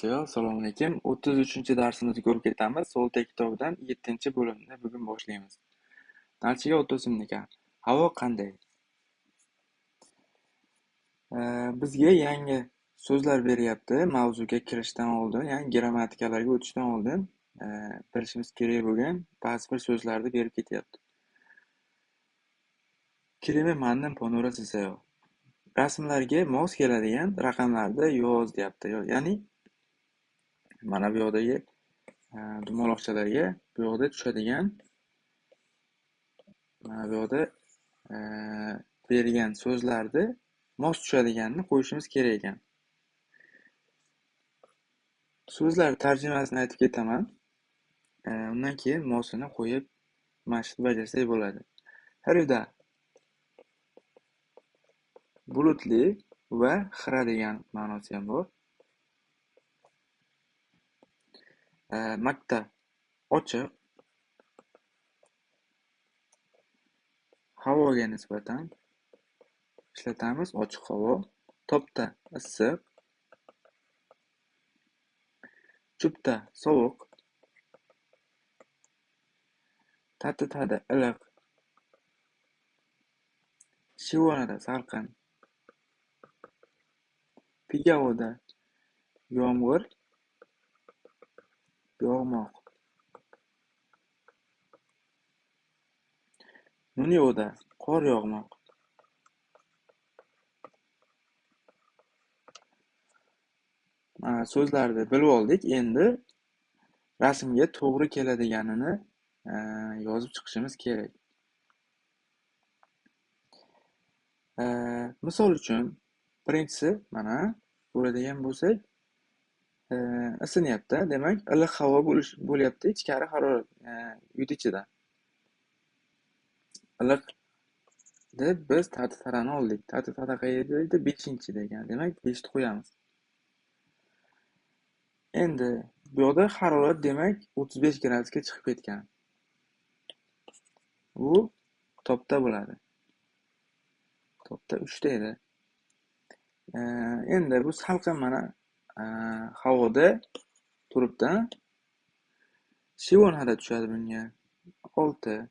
Annyeonghaseyo, assalomu alaykum. 33-darsimizni ko'rib ketamiz. So'lta kitobidan 7-bo'limni bugun boshlaymiz. Darsiga o'tishimizga. Havo qanday? Bizga yangi so'zlar beryapti. Mavzuga kirishdan oldin, ya'ni grammatikalarga o'tishdan oldin bilishimiz kerak bo'lgan ba'zi bir so'zlarni berib ketyapti. Kelime mandan ponoraseyo. Rasmlarga mos keladigan raqamlarni yoz deyapti. Ya'ni mana bu yoqdagi dumaloqchalarga bu yoqda tushadigan mana bu yoqda berilgan so'zlarni mos tushadiganini qo'yishimiz kerak ekan. So'zlar tarjimasini aytib ketaman. Undan keyin mosini qo'yib mashq bajarsak bo'ladi. Har yerda bulutli va xira degan ma'nosi ham bor. Maktab ochiq, havoga nisbatan ishlatamiz ochiq havo. Topda issiq, chupda sovuq, tatitada iliq, shivonada salqin, pigavoda yomg'ir yog'moq, nunyoda qor yog'moq. So'zlarni bilib oldik. Endi rasmga to'g'ri keladiganini yozib chiqishimiz kerak. Misol uchun, birinchisi mana ko'radigan bo'lsak, isinyapti. Demak, iliq havo bo'lyapti, ichkari harorat uyda ichida. Iliq deb biz tatitarani oldik. Tatitara qayerda edi? 5-da ekan. Demak, 5 ni qo'yamiz. Endi bu yoqda harorat demak 35 gradusga chiqib ketgan. Bu topda bo'ladi. Topda 3 ta edi. Endi bu salqin mana havoda turibdi. Shivonada tushadi bunga 6.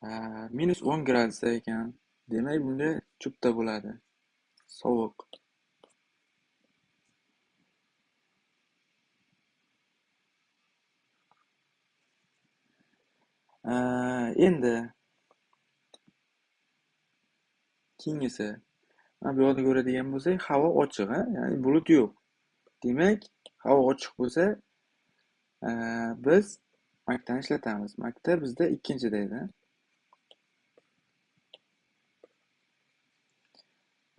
-10 gradusda ekan. Demak, bunga chupda bo'ladi. Sovuq. Endi keyingisi. Bu yoqda ko'radigan bo'lsak, havo ochiq, ya'ni bulut yo'q. Demak, havo ochiq bo'lsa, biz makni ishlatamiz. Makda bizda 2-da edi.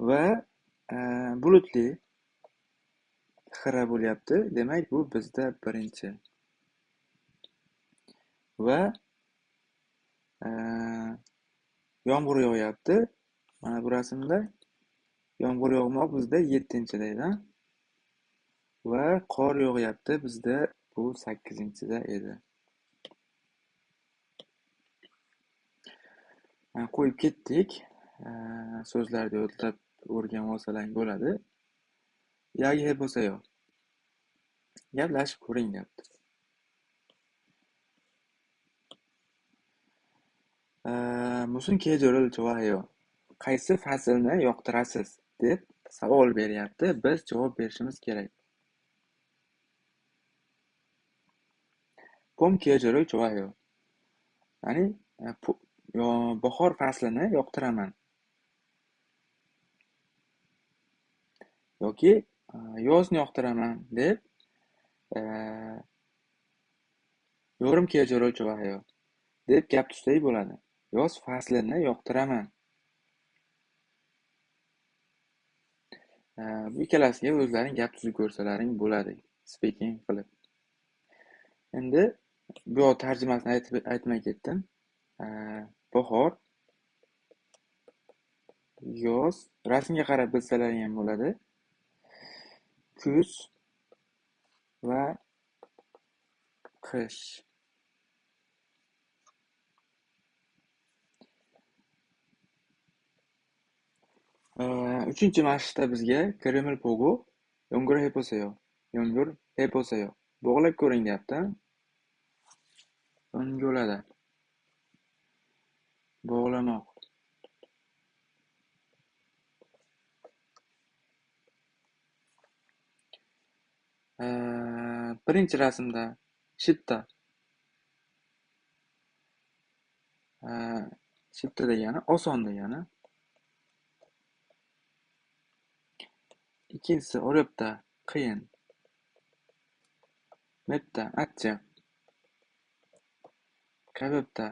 Va bulutli xira bo'lyapti. Demak, bu bizda 1. Va yomg'ir yog'yapti. Mana bu rasmda yomg'ir yog'moq bizda 7-da edi. Va qor yog'yapti. Bizda bu 8-da edi. Qo'yib ketdik. So'zlarni yodlab o'rganib olsalaring bo'ladi. Yagi bo'lsa-yu. Gaplashib ko'ring deyapti. Musun kejo'ril jo'vayo. Qaysi faslni yoqtirasiz deb savol beryapti. Biz javob berishimiz kerak. Pom kejo'ril jo'vayo. Ya'ni bahor faslini yoqtiraman. Yoki yozni yoqtiraman deb yorim kejo'ril jo'vayo deb gap tutsak bo'ladi. Yoz faslini yoqtiraman. Bu ikkalasiga o'zlaring gap tuzib ko'rsalaring bo'ladi. Speaking qilib. Endi bu yoq tarjimasini aytmay ketdim. Bahor, yoz, rasmga qarab bilsalaring ham bo'ladi. Kuz va qish. Uchinchi mashqda bizga Kreml Pogo Yomg'ir hep bo'lsa yo'q. Yomg'ir hep bo'lsa yo'q. Bog'lab ko'ring deyapti. O'ng'ulada. Bog'lamoq. Birinchi rasmda shipta. Shipta degani oson degani. Ikkinchisi o'ribda qiyin. Mepda achchiq. Kabobda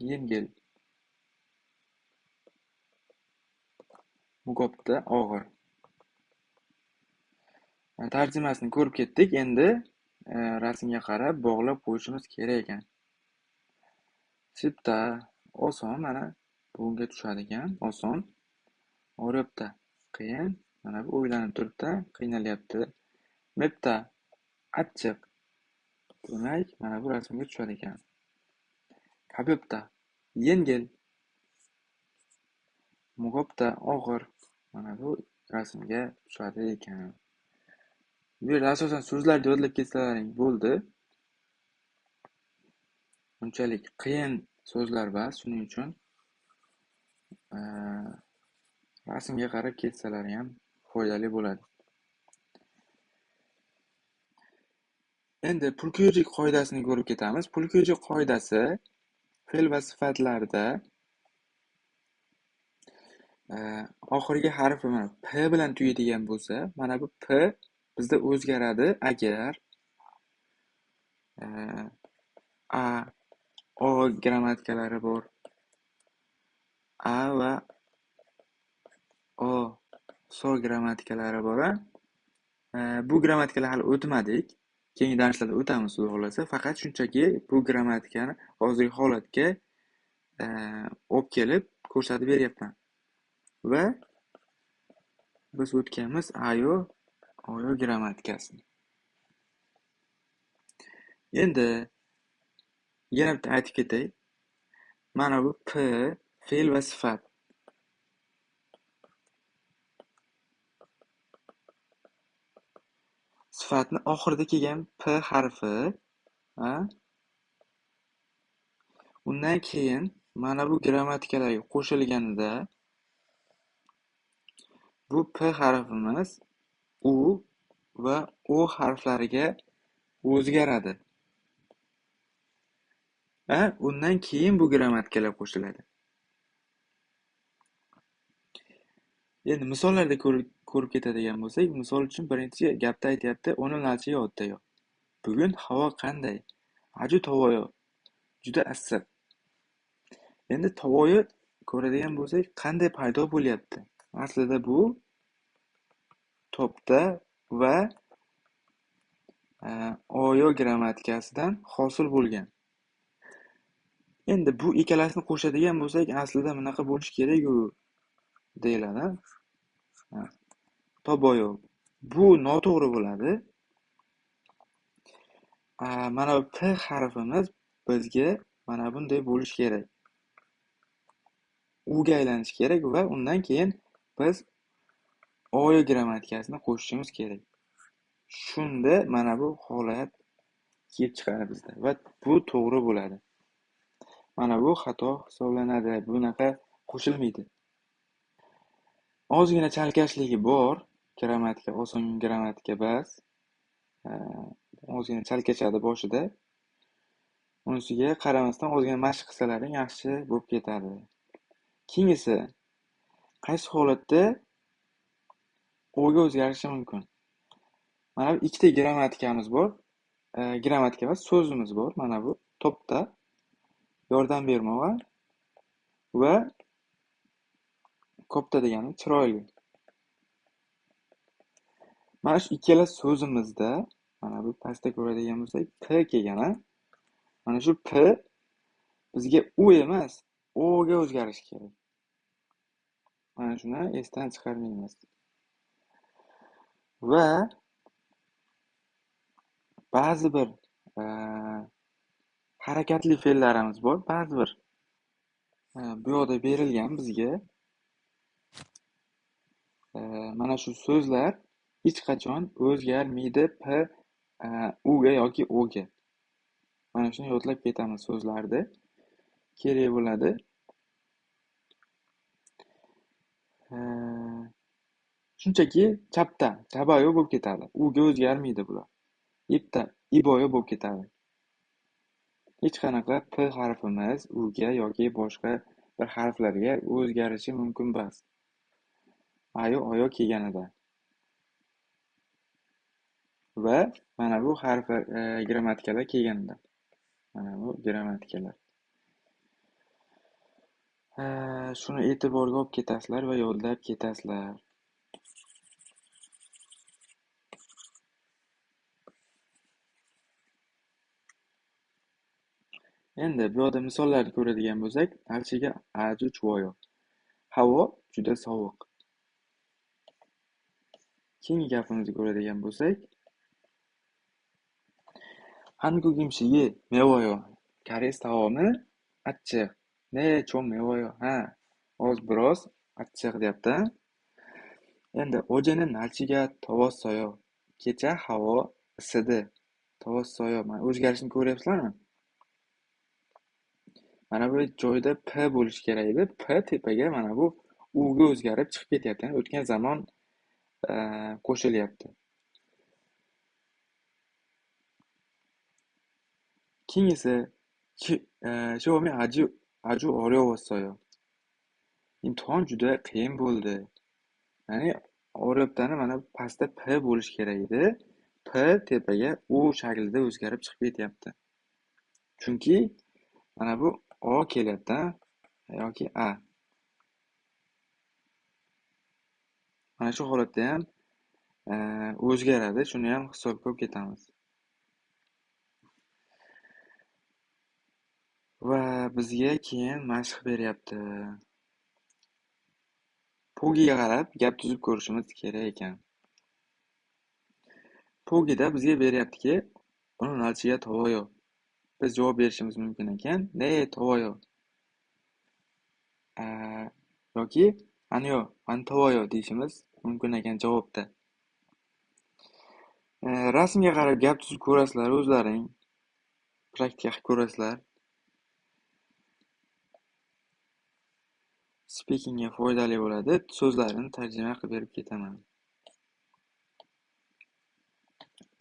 yengil. Mugobda og'ir. Tarjimasini ko'rib ketdik. Endi rasmga qarab bog'lab qo'yishimiz kerak ekan. Shipta oson, mana bunga tushadigan oson. O'ribda qiyin, mana bu o'ylanib turibdi, qiynalyapti. Mepda achchiq. Demak, mana bu rasmga tushadi ekan. Kabobda yengil. Mugobda og'ir. Mana bu rasmga tushadi ekan. Bu yerda asosan so'zlarni yodlab ketsalaring bo'ldi. Unchalik qiyin so'zlar emas, shuning uchun rasmga qarab ketsalar ham foydali bo'ladi. Endi pulko'yrik qoidasini ko'rib ketamiz. Pulko'yrik qoidasi fe'l va sifatlarda oxirgi harfi mana p bilan tugaydigan bo'lsa, mana bu p bizda o'zgaradi agar a, o grammatikalari bor. A va o so grammatikalari bor. Bu grammatikalar hali o'tmadik. Keyingi darslarda o'tamiz, xudo xolasa. Faqat shunchaki bu grammatikani hozirgi holatga olib kelib ko'rsatib beryapman. Va biz o'tganmiz ayo, oyo grammatikasini. Endi yana bitta aytib ketay. Mana bu p fe'l va sifat. Sifatni oxirida kelgan p harfi, undan keyin mana bu grammatikalarga qo'shilganida bu p harfimiz u va o harflariga o'zgaradi. Undan keyin bu grammatikalar qo'shiladi. Endi misollarda ko'rib ketadigan bo'lsak, misol uchun birinchi gapda aytyapti, 10 yotda yo'q. Bugun havo qanday? Aju tovoyo. Juda issiq. Endi tovoyi ko'radigan bo'lsak, qanday paydo bo'lyapti? Aslida bu topda va oyo grammatikasidan hosil bo'lgan. Endi bu ikkalasini qo'shadigan bo'lsak, aslida bunaqa bo'lish kerak-ku deyiladi. Toboyo. Bu noto'g'ri bo'ladi. Mana bu p harfimiz bizga mana bunday bo'lish kerak. Uga aylanish kerak va undan keyin biz oyo grammatikasini qo'shishimiz kerak. Shunda mana bu holat kelib chiqadi bizda va bu to'g'ri bo'ladi. Mana bu xato hisoblanadi. Bunaqa qo'shilmaydi. Ozgina chalkashligi bor. Grammatika oson grammatika emas. Ozgina chalkashadi boshida. Unisiga qaramasdan ozgina mashq qilsalaring yaxshi bo'lib ketadi. Keyingisi qaysi holatda o'ga o'zgarishi mumkin? Mana bu ikkita grammatikamiz bor. Grammatika emas, so'zimiz bor. Mana bu topda yordam bermoq va kopta degani chiroyli. Mana shu ikkala so'zimizda mana bu pastda ko'radigan bo'lsak, p kelgan. Mana shu p bizga u emas, o'ga o'zgarishi kerak. Mana shuni esdan chiqarmaymiz. Va ba'zi bir harakatli fe'llarimiz bor, ba'zi bir bu yoqda berilgan bizga mana shu so'zlar hech qachon o'zgarmaydi uga yoki o'ga. Mana shuni yodlab ketamiz so'zlarni. Kerak bo'ladi. Shunchaki chapda, chabayo bo'lib ketadi. Uga o'zgarmaydi bular. Ipda, iboyo bo'lib ketadi. Hech qanaqa p harfimiz uga yoki boshqa bir harflarga o'zgarishi mumkin emas. Oyo kelganida. Va mana bu harflar grammatikalar kelganda. Mana bu grammatikalar. Shuni e'tiborga olib ketasizlar va yodlab ketasizlar. Endi bu yerda misollarni ko'radigan bo'lsak, archiga aju chvoyo. Havo juda sovuq. Keyingi gapimizni ko'radigan bo'lsak, 한국 음식이 매워요. Koreys taomi achchiq. Ne, 좀 매워요. Ha, biroz achchiq deyapti. Endi 어제는 날씨가 더웠어요. Kecha havo isidi. 더웠어요. Mana o'zgarishni ko'ryapsizlarmi? Mana bu joyda p bo'lishi kerak edi. P tepaga mana bu uga o'zgarib chiqib ketyapti. Ya'ni o'tgan zamon qo'shilyapti. Keyingisi 시험이 아주 어려웠어요. imtihon juda qiyin bo'ldi. Ya'ni o'ribdani mana pastda p bo'lishi kerak edi. P tepaga u shaklida o'zgarib chiqib ketyapti. Chunki mana bu o kelyapti yoki a. Mana shu holatda ham o'zgaradi. Shuni ham hisobga olib ketamiz. Va bizga keyin mashq beryapti. Pogiga qarab gap tuzib ko'rishimiz kerak ekan. Pogida bizga beryaptiki, uni 날씨가 더워요. Biz javob berishimiz mumkin ekan. Ne, 더워요. yoki 아니요, 안 더워요 deyishimiz mumkin ekan javobda. Rasmga qarab gap tuzib ko'rasizlar o'zlaring. Praktika qilib ko'rasizlar. Speakingga foydali bo'ladi. So'zlarni tarjima qilib berib ketaman.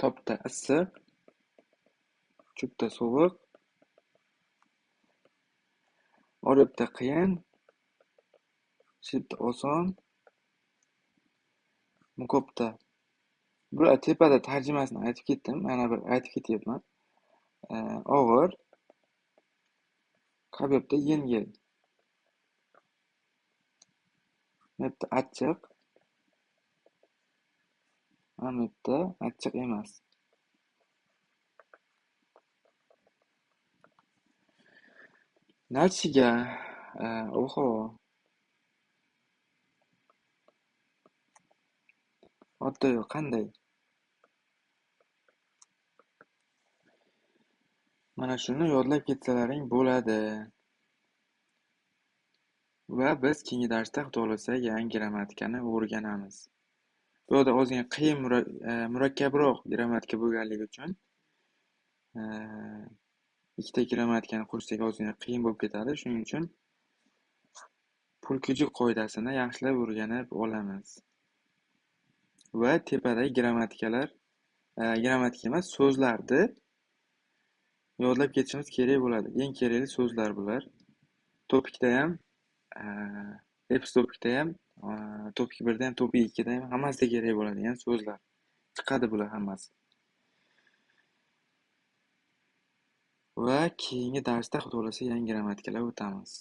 Topda issiq, chupda sovuq, oribda qiyin, shibda oson, muqobda. Bular tepada tarjimasini aytib ketdim. Mana bir aytib ketyapman. Og'ir, qabyoqda yengil. Mepda achchiq, amepda achchiq emas. 날씨가 oho. Otdayo qanday? Mana shuni yodlab ketsalaring bo'ladi. Va biz keyingi darsda xudo xolasa yangi grammatikani o'rganamiz. Bu yerda ozgina qiyin murakkabroq grammatika bo'lganligi uchun ikkita grammatikani qo'shsak ozgina qiyin bo'lib ketadi. Shuning uchun pulkuji qoidasini yaxshilab o'rganib olamiz. Va tepadagi grammatika emas, so'zlarni yodlab ketishimiz kerak bo'ladi. Eng kerakli so'zlar bular. Topikda ham, topikda ham, topik 1da ham, topik 2da ham hammasida kerak bo'ladigan so'zlar. Chiqadi bular hammasi. Va keyingi darsda xudo xolasa yangi grammatikalar o'tamiz.